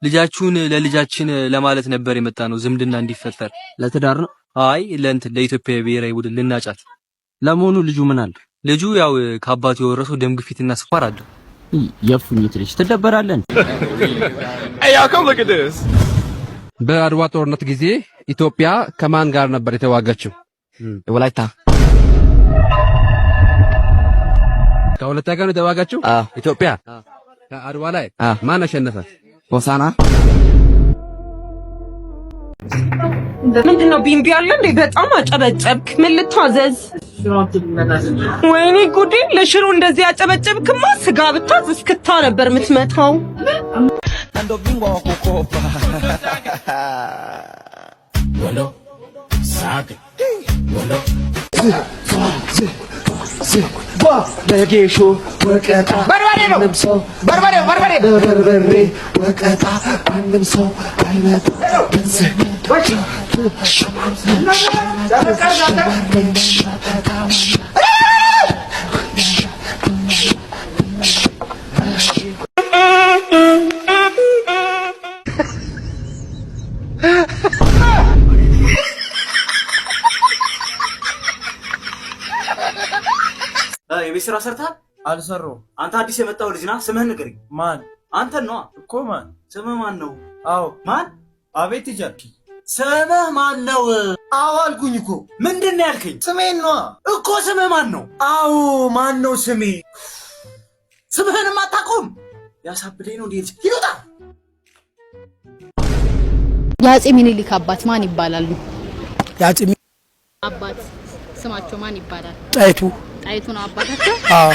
ልጃችሁን ለልጃችን ለማለት ነበር የመጣ ነው። ዝምድና እንዲፈጠር ለትዳር ነው? አይ ለኢትዮጵያ ብሔራዊ ቡድን ልናጫት። ለመሆኑ ልጁ ምን አለ? ልጁ ያው ከአባቱ የወረሰው ደም ግፊትና ስኳር አለ። የፉኝት ልጅ ትደበራለን። በአድዋ ጦርነት ጊዜ ኢትዮጵያ ከማን ጋር ነበር የተዋጋችው? ወላይታ። ከወላይታ ጋር ነው የተዋጋችው ኢትዮጵያ። ከአድዋ ላይ ማን አሸነፈ? ሆሳና። ምንድነው ቢምቢ አለ እንዴ? በጣም አጨበጨብክ። ምን ልታዘዝ? ወይኔ ጉዴ! ለሽሮ እንደዚህ አጨበጨብክማ ስጋ ብታዝ እስክታ ነበር የምትመታው። በጌሾ ወቀጣ በርበሬ ወቀጣ ማንም ሰው አይመጣ። የቤት ስራ ሰርተሃል? አልሰራሁም። አንተ አዲስ የመጣው ልጅ ና። ስምህን ንገረኝ። ማን? አንተን ነዋ እኮ። ማን? ስምህ ማን ነው? አዎ። ማን? አቤት ይጃል። ስምህ ማን ነው? አዎ አልኩኝ እኮ። ምንድን ነው ያልከኝ? ስሜን ነዋ እኮ። ስምህ ማን ነው? አዎ ማን ነው ስሜ? ስምህንም አታውቀውም? ያሳብደኝ ነው። እንዴት ይሉታ? የአፄ ሚኒሊክ አባት ማን ይባላሉ? የአፄ አባት ስማቸው ማን ይባላል? ጣይቱ። ጣይቱ ነው አባታቸው? አዎ።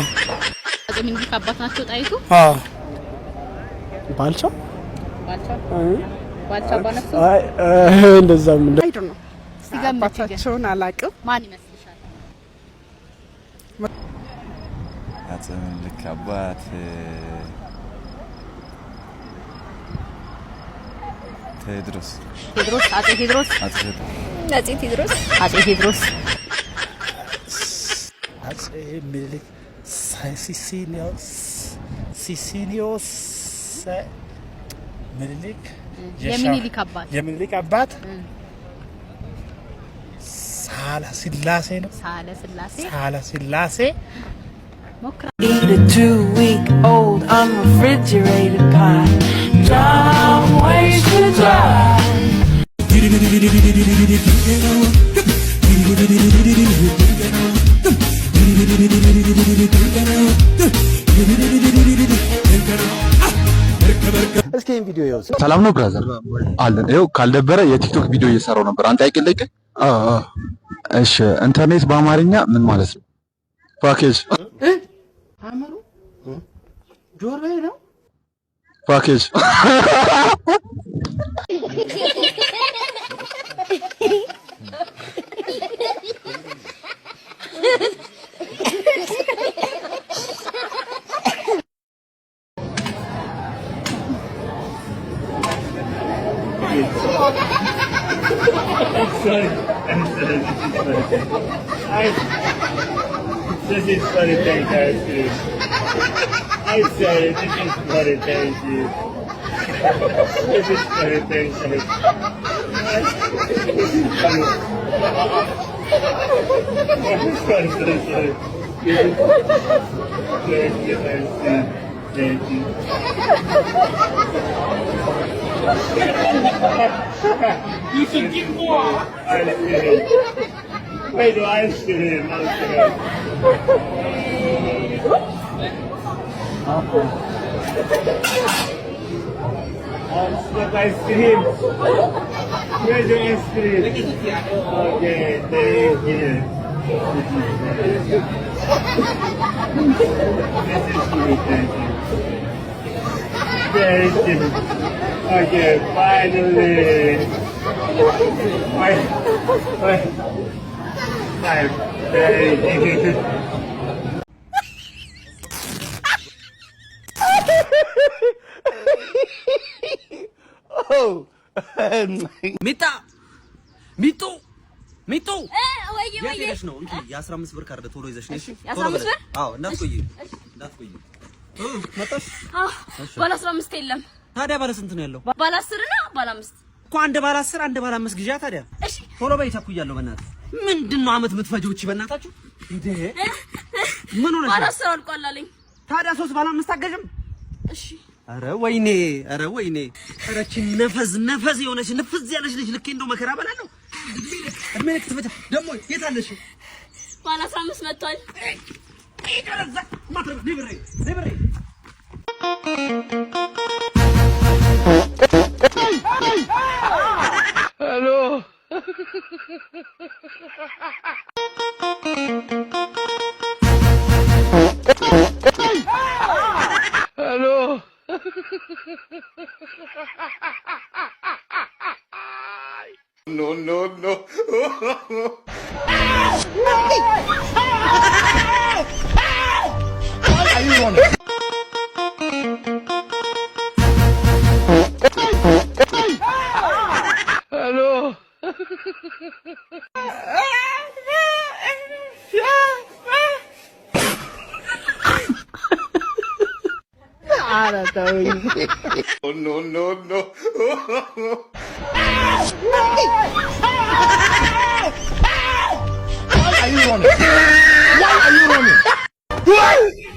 አፄ ሚኒሊክ አባት ናቸው ጣይቱ? አዎ። ባልቻ ባነሱ? አይ እንደዛም አይዶ ነው። አባታቸውን አላውቅም። ማን ይመስልሻል? አፄ ሚኒሊክ አባት ቴዎድሮስ። አፄ ቴዎድሮስ። አፄ ሚኒሊክ ሲሲኒዮስ ሚኒሊክ የሚኒሊክ አባት ሳህለ ሥላሴ ነው። ሳህለ ሥላሴ Eat a 2-week-old unrefrigerated pie. Dumb ways to die. እስኪ ይሄን ቪዲዮ ይኸው። ሰላም ነው ብራዘር? አለን። ይኸው ካልደበረ የቲክቶክ ቪዲዮ እየሰራው ነበር። አንተ አይቀለቅ? እሺ። ኢንተርኔት በአማርኛ ምን ማለት ነው? ፓኬጅ አመሩ ጆሮዬ ነው። ፓኬጅ This is very fantastic. I say this is very fantastic. This is very fantastic. This is funny. Sorry. Thank you. You should give more. Ice cream. Wait, ice cream. Stop ice cream. Where's your ice cream? Okay, thank you. This is good, thank you. Thank you. Okay, finally. Thank you. ሚጡ የት ነው? የ15 ብር ካርድ ቶሎ ይዘሽ ነሽ። ቶሎ በለ። አዎ እንዳትቆይ። መጣሽ? ባለ 15 የለም። ታዲያ ባለ ስንት ነው ያለው? ባለ 10 እና ባለ 5 እኮ አንድ ባለ 10 አንድ ባለ 5 ግዢ ታዲያ። እሺ ቶሎ በይ ተኩያለሁ። በእናትህ ምንድነው አመት የምትፈጂው? እቺ በእናታችሁ እንዴ ምን ሆነሽ? ባለ 10 አልቋል አለኝ። ታዲያ 3 ባለ 5 አገዥም? እሺ ኧረ ወይኔ ኧረ እቺ ነፈዝ የሆነች ንፍዝ ያለች ልጅ ልክ እንደው መከራ በላለሁ። እድሜ ልክ ትፈጃ ደግሞ የት አለሽ? ባለ 15 መጥቷል። ይደረዛ ማትረ ሊብሬ ሄሎ ሄሎ No. Are you running? Hello. No. Are you running? Why are you running?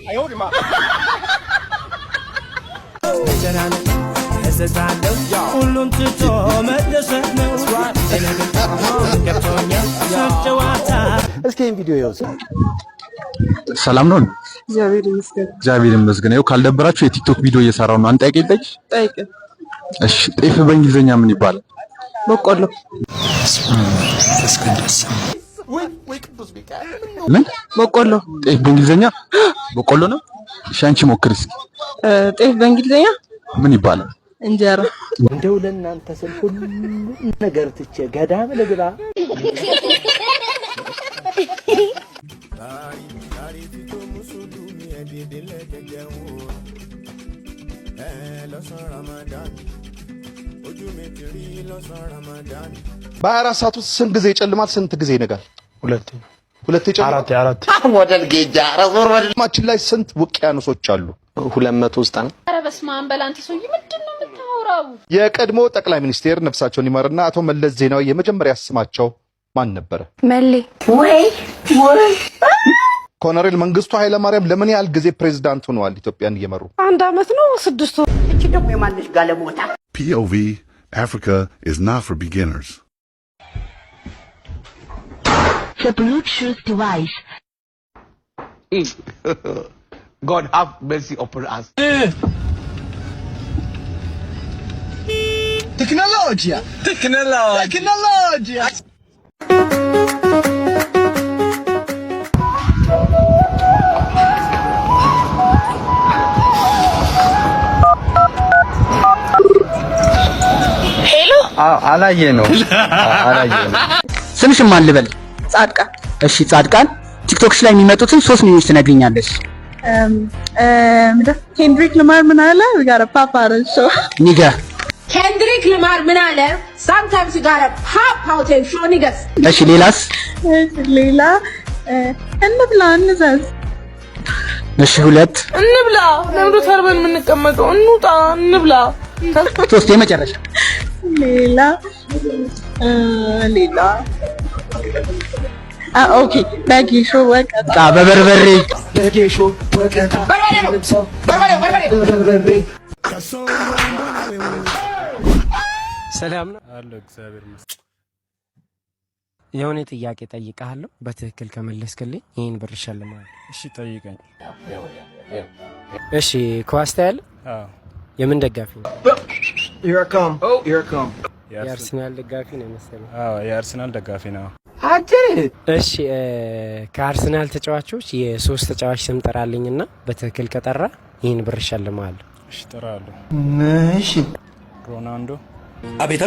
I hold him up. ሁሉም ትቶ መደሰት ነው። እስኪ ይሄን ቪዲዮ ይኸው። ሰላም ነው? እግዚአብሔር ይመስገን። ይኸው ካልደበራችሁ የቲክቶክ ቪዲዮ እየሰራው ነው። አንተ ጠይቅ። እሺ፣ ጤፍ በእንግሊዘኛ ምን ይባላል? በቆሎ። ምን? በቆሎ። ጤፍ በእንግሊዘኛ በቆሎ ነው? እሺ፣ አንቺ ሞክሪ እስኪ። ጤፍ በእንግሊዘኛ ምን ይባላል? እንጀራ። እንደው ለእናንተ ስል ሁሉ ነገር ትቼ ገዳም ልግባ። በ24 ሰዓት ውስጥ ስንት ጊዜ ይጨልማል? ስንት ጊዜ ይነጋል? ሁለቴ ይጨልማል። አራት ሞዴል ጌጃ ረዞር ወደ ማችን ላይ ስንት ውቅያኖሶች አሉ? 200 ውስጥ ነው። ኧረ በስመ አብ በል አንተ ሰውዬ ምንድን ነው የምታወራው? የቀድሞ ጠቅላይ ሚኒስቴር ነፍሳቸውን ይማርና አቶ መለስ ዜናዊ የመጀመሪያ ስማቸው ማን ነበረ? መሌ። ኮሎኔል መንግስቱ ኃይለማርያም ለምን ያህል ጊዜ ፕሬዝዳንት ሆነዋል ኢትዮጵያን እየመሩ? 1 ዓመት ነው 6 ወር። እቺ ደግሞ የማንሽ ጋለሞታ POV Africa is not for beginners. The Bluetooth device. God have mercy upon us. Tecnologia. ሄሎ። አላየ ነው። ስምሽን ማን ልበል? ጻድቃን። እሺ ጻድቃን፣ ቲክቶክሽ ላይ የሚመጡትን 3 ሚኒት ትነግሪኛለሽ? ኬንድሪክ ለማር ምን አለ? we got a pop out and show. ኒገር። ኬንድሪክ ለማር ምን አለ? sometimes you got a pop out and show niggas. እሺ ሌላስ? ሌላ እንብላ እንዘዝ። እሺ 2 እንብላ። ለምዶ ተርበን የምንቀመጠው እንውጣ እንብላ። 3 የመጨረሻ። ሌላ ኦኬ በጌሾ ወቀጣ በበርበሬ በጌሾ ወቀጣ በርበሬ ሰላም ነው አለ እግዚአብሔር ይመስገን። የሆነ ጥያቄ ጠይቃለሁ፣ በትክክል ከመለስክልኝ ይሄን ብር እሸልምሃለሁ። እሺ ጠይቀኝ። እሺ ኳስ ታያለህ? አዎ። የምን ደጋፊ ነው? Here I come. የአርሰናል ደጋፊ ነው መሰለኝ። አዎ የአርሰናል ደጋፊ ነው። እሺ ከአርሰናል ተጫዋቾች የ3 ተጫዋች ስም ጠራልኝና በትክክል ከጠራ ይሄን ብር እሸልምሃለሁ። እሺ እጠራለሁ። እሺ ሮናልዶ። አቤት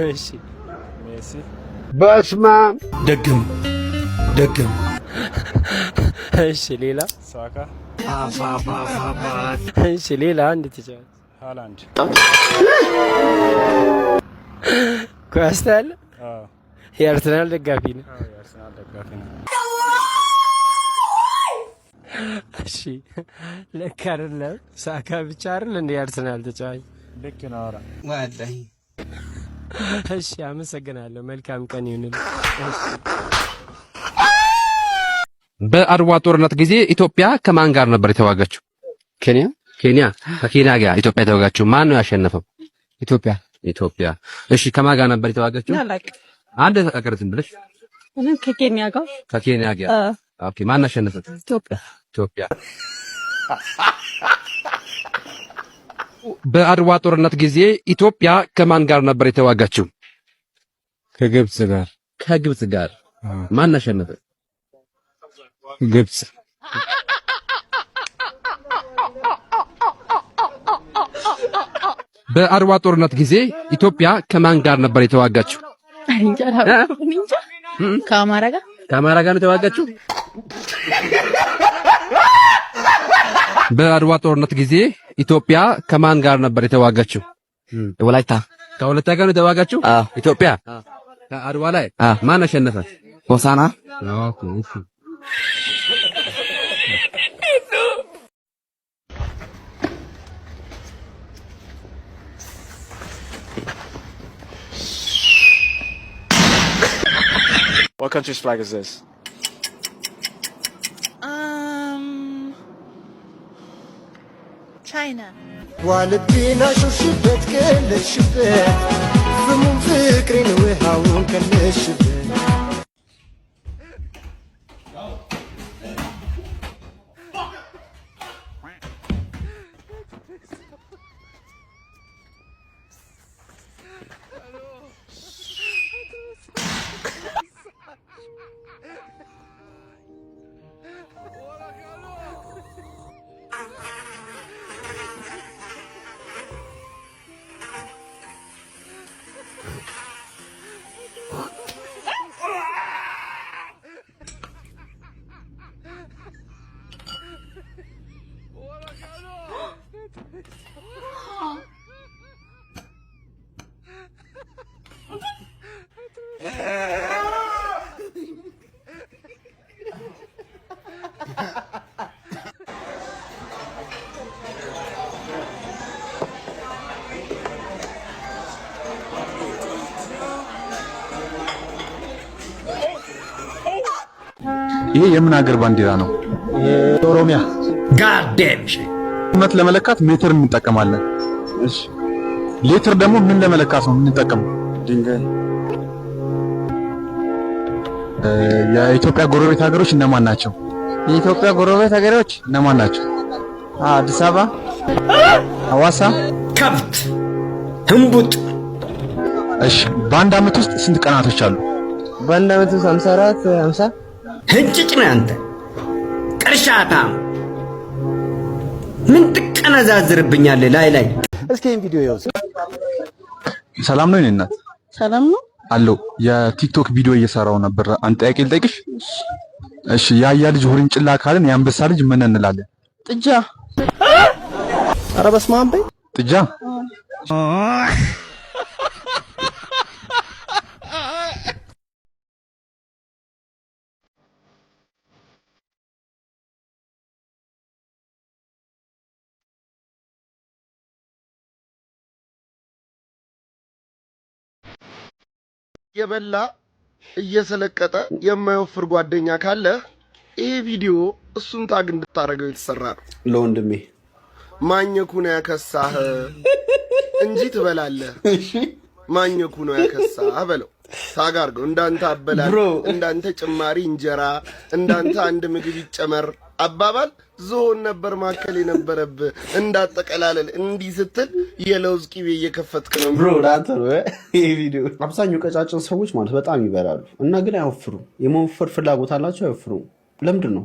እሺ ሜሲ። በስማ ደግም እሺ ሌላ? ሳካ። እሺ ሌላ? አንድ ተጫዋች ሃላንድ። ኳስ ታያለህ? አዎ። የአርሰናል ደጋፊ ነው። አዎ የአርሰናል ደጋፊ ነው። እሺ ልክ አይደለም። ሳካ ብቻ አይደል እንደ አርሰናል ተጫዋች ልክ ነው። አራ ወላሂ እሺ አመሰግናለሁ። መልካም ቀን ይሁንልህ። በአድዋ ጦርነት ጊዜ ኢትዮጵያ ከማን ጋር ነበር የተዋጋችው? ኬንያ ከኬንያ ጋር ኢትዮጵያ የተዋጋችው ማን ነው ያሸነፈው? ኢትዮጵያ። እሺ ከማን ጋር ነበር የተዋጋችው? አንድ አቀርትን ብለሽ ከኬንያ ጋር ኦኬ። ማን አሸነፈ? ኢትዮጵያ። በአድዋ ጦርነት ጊዜ ኢትዮጵያ ከማን ጋር ነበር የተዋጋችው? ከግብጽ ጋር። ማን አሸነፈ? ግብጽ። በአድዋ ጦርነት ጊዜ ኢትዮጵያ ከማን ጋር ነበር የተዋጋችው? ከአማራ ጋር ነው የተዋጋችው። በአድዋ ጦርነት ጊዜ ኢትዮጵያ ከማን ጋር ነበር የተዋጋችው? ከወላይታ ጋር ነው የተዋጋችው። ኢትዮጵያ ከአድዋ ላይ ማን አሸነፈ? ሆሳና። What country's flag is this? China. والدينا شو شبت كل الشبات فمن فكري نوهاون كل الشبات ይሄ የምን ሀገር ባንዲራ ነው? የኦሮሚያ። ጋዴም ቁመት ለመለካት ሜትር እንጠቀማለን። እሺ ሊትር ደግሞ ምን ለመለካት ነው የምንጠቀመው? ድንጋይ። የኢትዮጵያ ጎረቤት ሀገሮች እነማን ናቸው? የኢትዮጵያ ጎረቤት ሀገሮች እነማን ናቸው? አዲስ አበባ፣ ሐዋሳ። ከብት ህንቡጥ። እሺ በአንድ አመት ውስጥ ስንት ቀናቶች አሉ? በአንድ አመት ውስጥ 54 50 ህንጭጭ ነህ አንተ ቅርሻታም። ምን ትቀነዛዝርብኛለህ ላይ? እስኪ ይሄን ቪዲዮ ያው። ሰላም ነው እናት? ሰላም ነው አለው። የቲክቶክ ቪዲዮ እየሰራው ነበር። አንተ ጥያቄ ልጠይቅሽ? እሺ ያያ ልጅ ሁሪንጭላ ካልን የአንበሳ ልጅ ምን እንላለን? ጥጃ። ኧረ በስመ አብ በይ። ጥጃ። የበላ እየሰለቀጠ የማይወፍር ጓደኛ ካለ ይሄ ቪዲዮ እሱን ታግ እንድታረገው የተሰራ ነው። ለወንድሜ ማኘኩ ነው ያከሳህ እንጂ ትበላለህ። እሺ ማኘኩ ነው ያከሳህ በለው። ታግ አድርገው። እንዳንተ አበላል፣ እንዳንተ ጭማሪ እንጀራ፣ እንዳንተ አንድ ምግብ ይጨመር አባባል ዞን ነበር ማከል የነበረብህ። እንዳጠቀላለል እንዲህ ስትል የለውዝ ቂቤ እየከፈትክ ነው። ብሮ ዳንተ ነው ይሄ ቪዲዮ። አብዛኛው ቀጫጭን ሰዎች ማለት በጣም ይበላሉ እና ግን አይወፍሩም። የመወፈር ፍላጎት አላቸው፣ አይወፍሩም። ለምንድን ነው?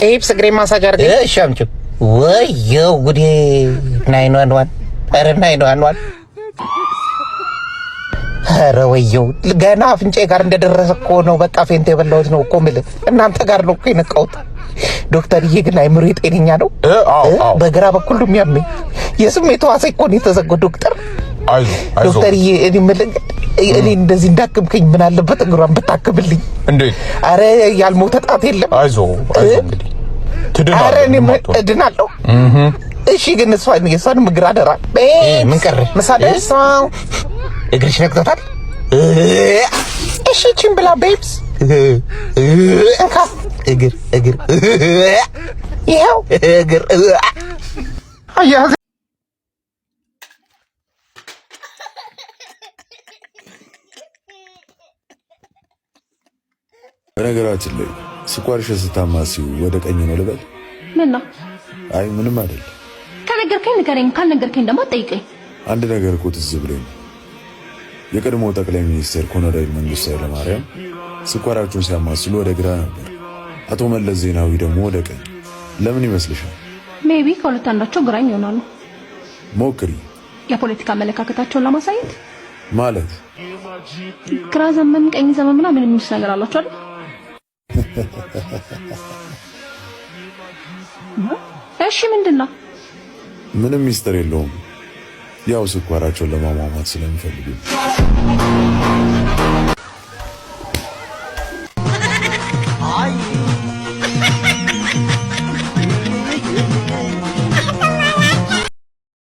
ኤፕስ እግሬ ማሳጅ አድርገኝ። እሺ አምጪው። ወየው ጉዴ! 911 ኧረ 911 ኧረ ወየው ገና አፍንጫ ጋር እንደደረሰ እኮ ነው። በቃ ፌንት የበላሁት ነው እኮ የምልህ እናንተ ጋር ነው እኮ የነቃሁት። ዶክተርዬ ግን አይምሮ ጤነኛ ነው? በግራ በኩል ነው የሚያመኝ። የስሜት ሕዋሴ እኮ ነው የተዘጋው ዶክተር። ዶክተርዬ እኔ የምልህ እኔ እንደዚህ እንዳክምከኝ ምን አለበት እግሯን ብታክምልኝ? እንዴ አረ ያልሞተ ጣት የለም። አይዞህ እንግዲህ ትድናለህ። አረ እኔ እድናለሁ። እሺ ግን የእሷን እግር አደራ። ምን ቀረ ምሳሌ እግርሽ ነክቶታል። እሺ ቺን ብላ ቤብስ እንካ እግር ይኸው እግር አያዝ። በነገራችን ላይ ስኳርሽ ስታማሲው ወደ ቀኝ ነው ልበል? ምን ነው? አይ ምንም አይደለም። ከነገርከኝ ንገረኝ፣ ካልነገርከኝ ደግሞ አትጠይቀኝ። አንድ ነገር እኮ ትዝ ብሎኝ የቀድሞ ጠቅላይ ሚኒስትር ኮሎኔል መንግስቱ ኃይለማርያም ስኳራቸውን ሲያማስሉ ወደ ግራ ነበር፣ አቶ መለስ ዜናዊ ደግሞ ወደ ቀኝ። ለምን ይመስልሻል? ሜቢ ከሁለት አንዳቸው ግራኝ ይሆናሉ። ሞክሪ። የፖለቲካ አመለካከታቸውን ለማሳየት ማለት ግራ ዘመን ቀኝ ዘመን ምናምን የሚሉት ነገር አላቸው አይደል? እሺ ምንድነው? ምንም ሚስጥር የለውም። ያው ስኳራቸውን ለማሟሟት ስለሚፈልጉ